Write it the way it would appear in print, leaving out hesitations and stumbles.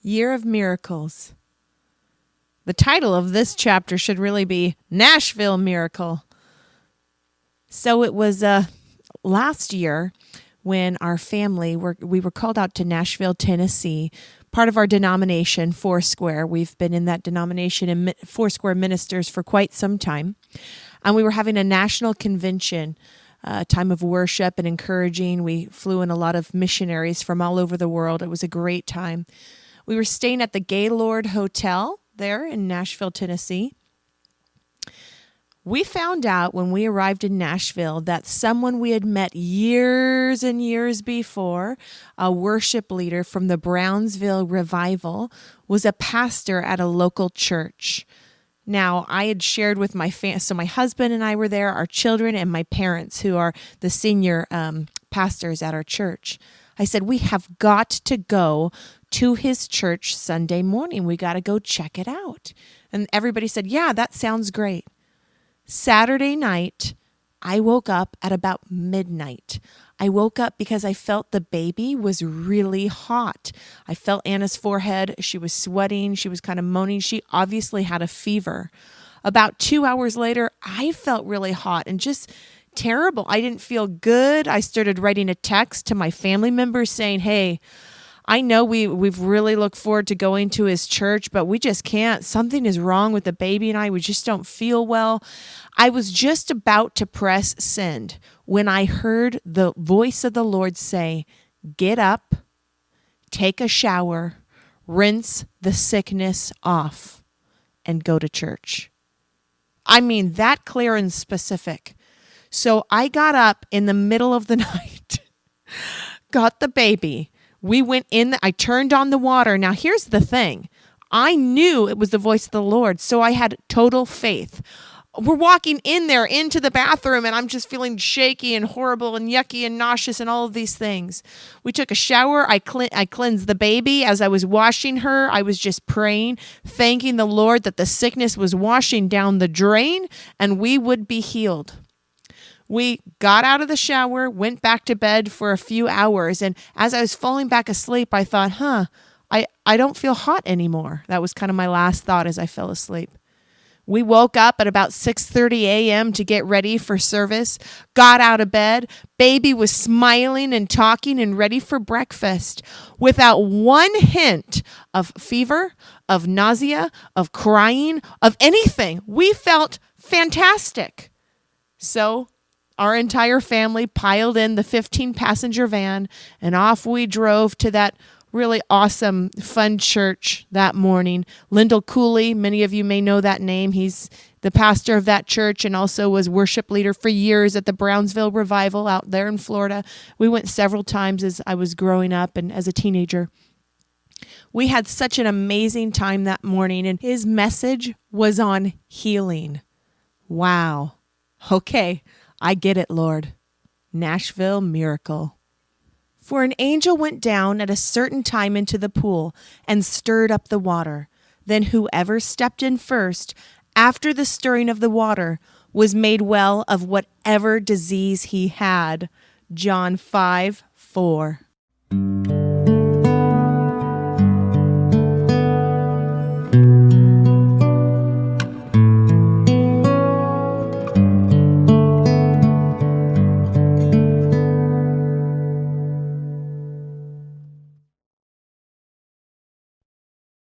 Year of Miracles. The title of this chapter should really be Nashville Miracle. So it was last year when our family, we were called out to Nashville, Tennessee, part of our denomination, Foursquare. We've been in that denomination and Foursquare ministers for quite some time. And we were having a national convention, time of worship and encouraging. We flew in a lot of missionaries from all over the world. It was a great time. We were staying at the Gaylord Hotel there in Nashville, Tennessee. We found out when we arrived in Nashville that someone we had met years and years before, a worship leader from the Brownsville Revival, was a pastor at a local church. Now, I had shared with my so my husband and I were there, our children and my parents, who are the senior pastors at our church. I said, we have got to go to his church Sunday morning. We got to go check it out. And everybody said, yeah, that sounds great. Saturday night, I woke up at about midnight. I woke up because I felt the baby was really hot. I felt Anna's forehead. She was sweating. She was kind of moaning. She obviously had a fever. About 2 hours later, I felt really hot and just terrible. I didn't feel good. I started writing a text to my family members saying, hey, I know we've really looked forward to going to his church, but we just can't. Something is wrong with the baby and I. We just don't feel well. I was just about to press send when I heard the voice of the Lord say, get up, take a shower, rinse the sickness off, and go to church. I mean, that clear and specific. So I got up in the middle of the night, got the baby. We went in, I turned on the water. Now, here's the thing. I knew it was the voice of the Lord, so I had total faith. We're walking in there into the bathroom, and I'm just feeling shaky and horrible and yucky and nauseous and all of these things. We took a shower. I cleansed the baby. As I was washing her, I was just praying, thanking the Lord that the sickness was washing down the drain, and we would be healed. We got out of the shower, went back to bed for a few hours, and as I was falling back asleep, I thought, I don't feel hot anymore. That was kind of my last thought as I fell asleep. We woke up at about 6:30 a.m. to get ready for service, got out of bed. Baby was smiling and talking and ready for breakfast without one hint of fever, of nausea, of crying, of anything. We felt fantastic. So our entire family piled in the 15-passenger van, and off we drove to that really awesome, fun church that morning. Lyndall Cooley, many of you may know that name. He's the pastor of that church and also was worship leader for years at the Brownsville Revival out there in Florida. We went several times as I was growing up and as a teenager. We had such an amazing time that morning, and his message was on healing. Wow. Okay. I get it, Lord. Nashville Miracle. For an angel went down at a certain time into the pool and stirred up the water. Then whoever stepped in first, after the stirring of the water, was made well of whatever disease he had. John 5:4.